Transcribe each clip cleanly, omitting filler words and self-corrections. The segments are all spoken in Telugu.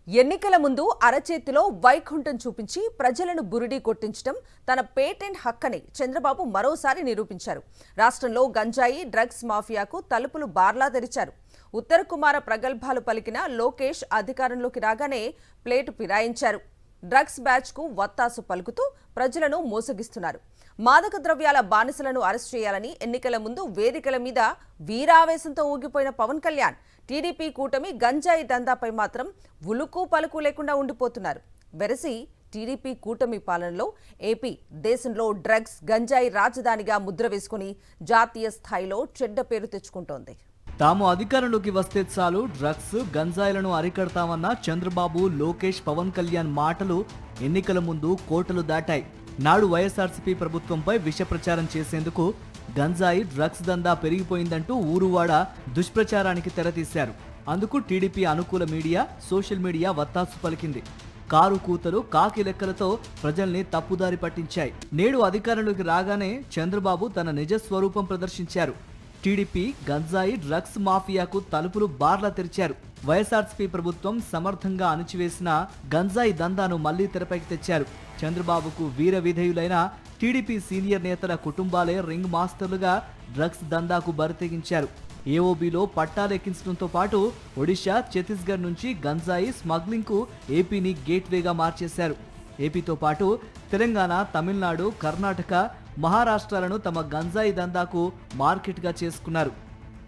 ఎన్నికల ముందు అరచేతిలో వైకుంఠం చూపించి ప్రజలను బురిడీ కొట్టించడం తన పేటెంట్ హక్కని చంద్రబాబు మరోసారి నిరూపించారు. రాష్ట్రంలో గంజాయి డ్రగ్స్ మాఫియాకు తలుపులు బార్లా తెరిచారు. ఉత్తర కుమార ప్రగల్భాలు పలికిన లోకేష్ అధికారంలోకి రాగానే ప్లేటు ఫిరాయించారు. డ్రగ్స్ బ్యాచ్ కు వత్తాసు పలుకుతూ ప్రజలను మోసగిస్తున్నారు. మాదక ద్రవ్యాల బానిసలను అరెస్ట్ చేయాలని ఎన్నికల ముందు వేదికల మీద వీరావేశంతో ఊగిపోయిన పవన్ కళ్యాణ్ టీడీపీ కూటమి గంజాయి దందాపై మాత్రం ఉలుకు పలుకు లేకుండా ఉండిపోతున్నారు. వెరసి టీడీపీ కూటమి పాలనలో ఏపీ దేశంలో డ్రగ్స్ గంజాయి రాజధానిగా ముద్ర వేసుకుని జాతీయ స్థాయిలో చెడ్డ పేరు తెచ్చుకుంటోంది. తాము అధికారంలోకి వస్తే చాలు డ్రగ్స్ గంజాయిలను అరికడతామన్న చంద్రబాబు, లోకేష్, పవన్ కళ్యాణ్ మాటలు ఎన్నికల ముందు కోటలు దాటాయి. నాడు వైఎస్ఆర్సీపీ ప్రభుత్వంపై విష ప్రచారం చేసేందుకు గంజాయి డ్రగ్స్ దందా పెరిగిపోయిందంటూ ఊరువాడ దుష్ప్రచారానికి తెరతీశారు. అందుకు టీడీపీ అనుకూల మీడియా, సోషల్ మీడియా వత్తాసు పలికింది. కారు కూతలు, కాకి లెక్కలతో ప్రజల్ని తప్పుదారి పట్టించాయి. నేడు అధికారంలోకి రాగానే చంద్రబాబు తన నిజ స్వరూపం ప్రదర్శించారు. టీడీపీ గంజాయి డ్రగ్స్ మాఫియాకు తలుపులు బార్లా తెరిచారు. వైఎస్ఆర్సీపీ ప్రభుత్వం సమర్థంగా అణిచివేసిన గంజాయి దందాను మళ్లీ తెరపైకి తెచ్చారు. చంద్రబాబుకు వీర విధేయులైన టీడీపీ సీనియర్ నేతల కుటుంబాలే రింగ్ మాస్టర్లుగా డ్రగ్స్ దందాకు బరితెగించారు. ఏఓబీలో పట్టాలెక్కించడంతో పాటు ఒడిశా, ఛత్తీస్గఢ్ నుంచి గంజాయి స్మగ్లింగ్ కు ఏపీని గేట్వేగా మార్చేశారు. ఏపీతో పాటు తెలంగాణ, తమిళనాడు, కర్ణాటక, మహారాష్ట్రాలను తమ గంజాయి దందాకు మార్కెట్గా చేసుకున్నారు.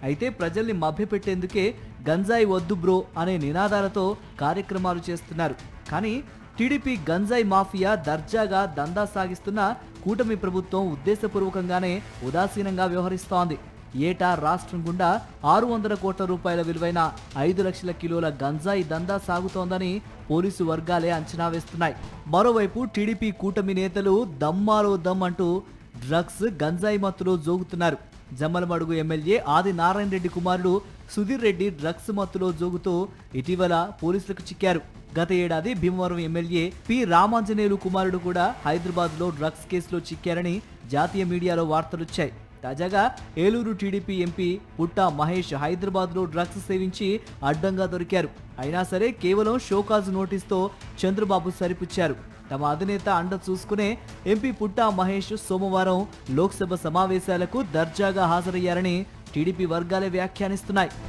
అయితే ప్రజల్ని మభ్యపెట్టేందుకే గంజాయి వద్దు బ్రో అనే నినాదాలతో కార్యక్రమాలు చేస్తున్నారు. కానీ టీడీపీ గంజాయి మాఫియా దర్జాగా దందా సాగిస్తున్న కూటమి ప్రభుత్వం ఉద్దేశపూర్వకంగానే ఉదాసీనంగా వ్యవహరిస్తోంది. ఏటా రాష్ట్రం గుండా 600 కోట్ల రూపాయల విలువైన 5 లక్షల కిలోల గంజాయి దందా సాగుతోందని పోలీసు వర్గాలే అంచనా వేస్తున్నాయి. మరోవైపు టీడీపీ కూటమి నేతలు దమ్మాలో దమ్ అంటూ డ్రగ్స్ గంజాయి మత్తులో జోగుతున్నారు. జమ్మలమడుగు ఎమ్మెల్యే ఆది నారాయణ రెడ్డి కుమారుడు సుధీర్ రెడ్డి డ్రగ్స్ మత్తులో జోగుతూ ఇటీవల పోలీసులకు చిక్కారు. గత ఏడాది భీమవరం ఎమ్మెల్యే పి రామాంజనేయులు కుమారుడు కూడా హైదరాబాద్ లో డ్రగ్స్ కేసులో చిక్కారని జాతీయ మీడియాలో వార్తలొచ్చాయి. తాజాగా ఏలూరు టీడీపీ ఎంపీ పుట్టా మహేష్ హైదరాబాద్ లో డ్రగ్స్ సేవించి అడ్డంగా దొరికారు. అయినా సరే కేవలం షోకాజ్ నోటీస్తో చంద్రబాబు సరిపుచ్చారు. తమ అధినేత అండ చూసుకునే ఎంపీ పుట్టా మహేష్ సోమవారం లోక్సభ సమావేశాలకు దర్జాగా హాజరయ్యారని టీడీపీ వర్గాలే వ్యాఖ్యానిస్తున్నాయి.